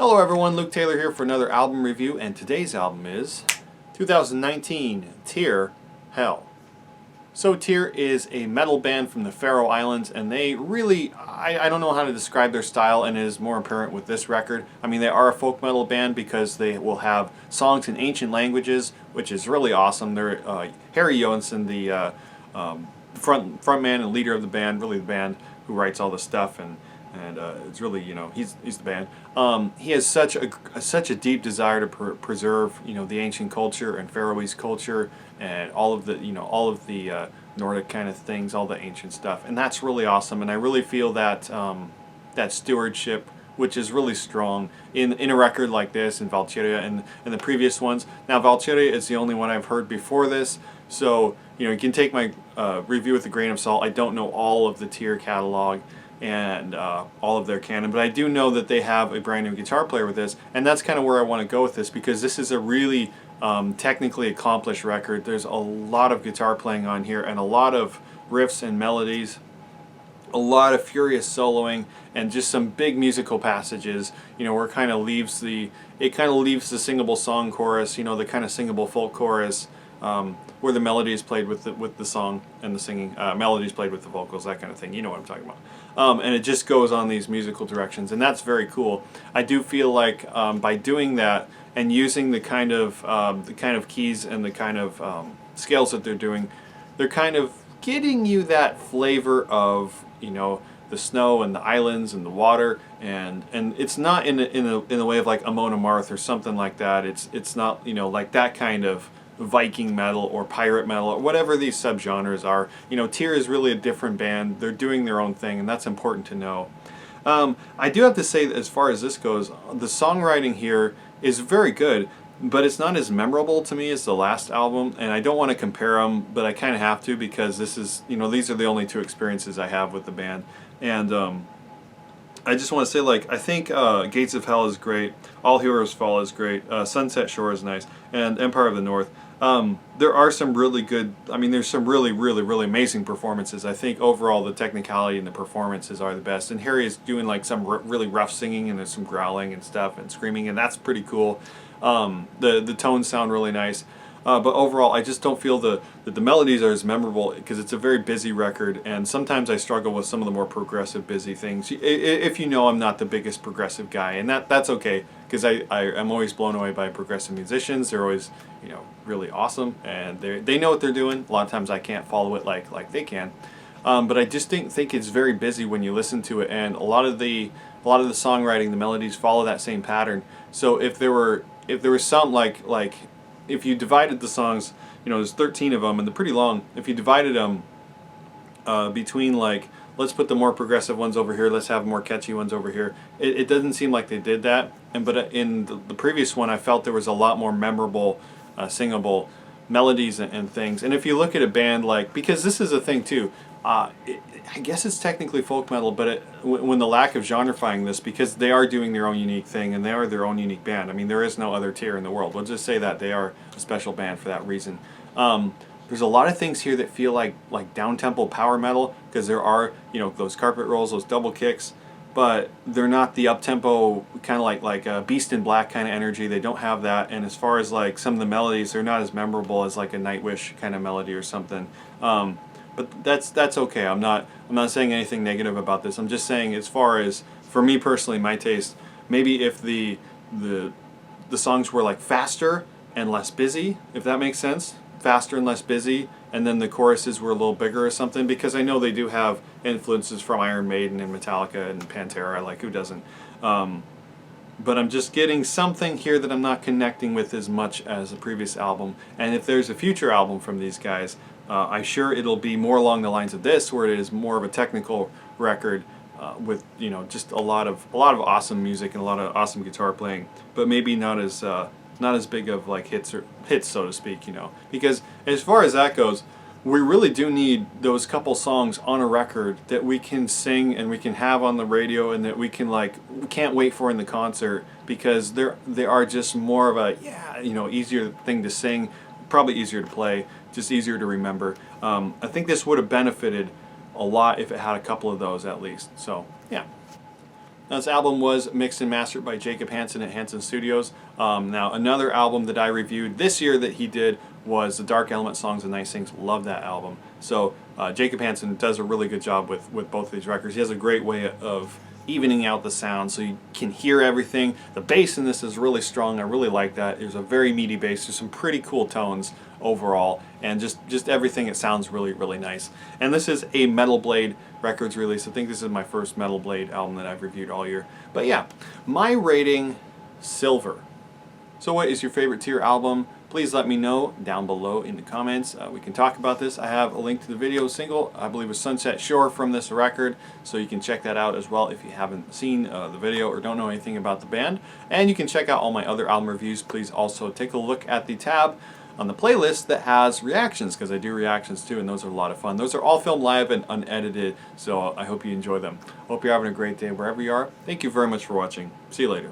Hello everyone, Luke Taylor here for another album review, and today's album is 2019 Tyr Hell. So Tyr is a metal band from the Faroe Islands, and they really, I don't know how to describe their style, and it is more apparent with this record. I mean, they are a folk metal band because they will have songs in ancient languages, which is really awesome. They're Heri Joensen, the frontman and leader of the band, really the band who writes all the stuff, and it's really, he's the band. He has such a deep desire to preserve, the ancient culture and Faroese culture and all of the Nordic kind of things, all the ancient stuff, and that's really awesome. And I really feel that that stewardship, which is really strong in a record like this, in Valkyria and the previous ones. Now Valkyria is the only one I've heard before this, so you can take my review with a grain of salt. I don't know all of the Tyr catalog and all of their canon, but I do know that they have a brand new guitar player with this, and that's kind of where I want to go with this, because this is a really technically accomplished record. There's a lot of guitar playing on here and a lot of riffs and melodies, a lot of furious soloing, and just some big musical passages, where it kind of leaves the singable song chorus, the kind of singable folk chorus, where the melody is played with the song and the singing, melodies played with the vocals, that kind of thing. You know what I'm talking about. And it just goes on these musical directions, and that's very cool. I do feel like by doing that and using the kind of keys and the kind of scales that they're doing, they're kind of getting you that flavor of the snow and the islands and the water, and it's not in the way of like Amon Amarth or something like that. It's not like that kind of Viking metal or pirate metal or whatever these subgenres are. Tyr is really a different band. They're doing their own thing, and that's important to know. I do have to say that as far as this goes, the songwriting here is very good, but it's not as memorable to me as the last album, and I don't want to compare them, but I kind of have to, because this is, these are the only two experiences I have with the band. And I just want to say, I think Gates of Hell is great, All Heroes Fall is great, Sunset Shore is nice, and Empire of the North. There are some really good, there's some really, really, really amazing performances. I think overall the technicality and the performances are the best. And Heri is doing some really rough singing, and there's some growling and stuff and screaming, and that's pretty cool. The tones sound really nice. But overall, I just don't feel that the melodies are as memorable, because it's a very busy record, and sometimes I struggle with some of the more progressive, busy things. If I'm not the biggest progressive guy, and that's okay, because I'm always blown away by progressive musicians. They're always, really awesome, and they know what they're doing. A lot of times I can't follow it like they can, but I just think it's very busy when you listen to it, and a lot of the songwriting, the melodies follow that same pattern. So if there was some like if you divided the songs, there's 13 of them, and they're pretty long. If you divided them between let's put the more progressive ones over here, let's have more catchy ones over here, it doesn't seem like they did that. But in the previous one, I felt there was a lot more memorable, singable melodies and things. And if you look at a band because this is a thing too, I guess it's technically folk metal, but when the lack of genrefying this, because they are doing their own unique thing, and they are their own unique band. There is no other Tyr in the world. We'll just say that they are a special band for that reason. There's a lot of things here that feel like down-tempo power metal, because there are those carpet rolls, those double kicks, but they're not the up-tempo kind of like Beast in Black kind of energy. They don't have that. And as far as some of the melodies, they're not as memorable as a Nightwish kind of melody or something. But that's okay. I'm not saying anything negative about this. I'm just saying, as far as for me personally, my taste, maybe if the songs were faster and less busy, if that makes sense, faster and less busy, and then the choruses were a little bigger or something, because I know they do have influences from Iron Maiden and Metallica and Pantera, who doesn't? But I'm just getting something here that I'm not connecting with as much as the previous album. And if there's a future album from these guys, I'm sure it'll be more along the lines of this, where it is more of a technical record with just a lot of awesome music and a lot of awesome guitar playing, but maybe not as big of hits, so to speak. Because as far as that goes, we really do need those couple songs on a record that we can sing and we can have on the radio, and that we can we can't wait for in the concert, because they are just more of a easier thing to sing, probably easier to play, just easier to remember. I think this would have benefited a lot if it had a couple of those at least. So yeah. Now, this album was mixed and mastered by Jacob Hansen at Hansen Studios. Now, another album that I reviewed this year that he did was the Dark Element Songs and Nice Things. Love that album. So Jacob Hansen does a really good job with both of these records. He has a great way of evening out the sound so you can hear everything. The bass in this is really strong. I really like that. There's a very meaty bass. There's some pretty cool tones overall, and just everything. It sounds really, really nice. And this is a Metal Blade Records release. I think this is my first Metal Blade album that I've reviewed all year. But yeah, my rating, silver. So what is your favorite Tyr album? Please let me know down below in the comments. We can talk about this. I have a link to the video single, I believe it was Sunset Shore, from this record, so you can check that out as well if you haven't seen the video or don't know anything about the band. And you can check out all my other album reviews. Please also take a look at the tab on the playlist that has reactions, because I do reactions too, and those are a lot of fun. Those are all filmed live and unedited, so I hope you enjoy them. Hope you're having a great day wherever you are. Thank you very much for watching. See you later.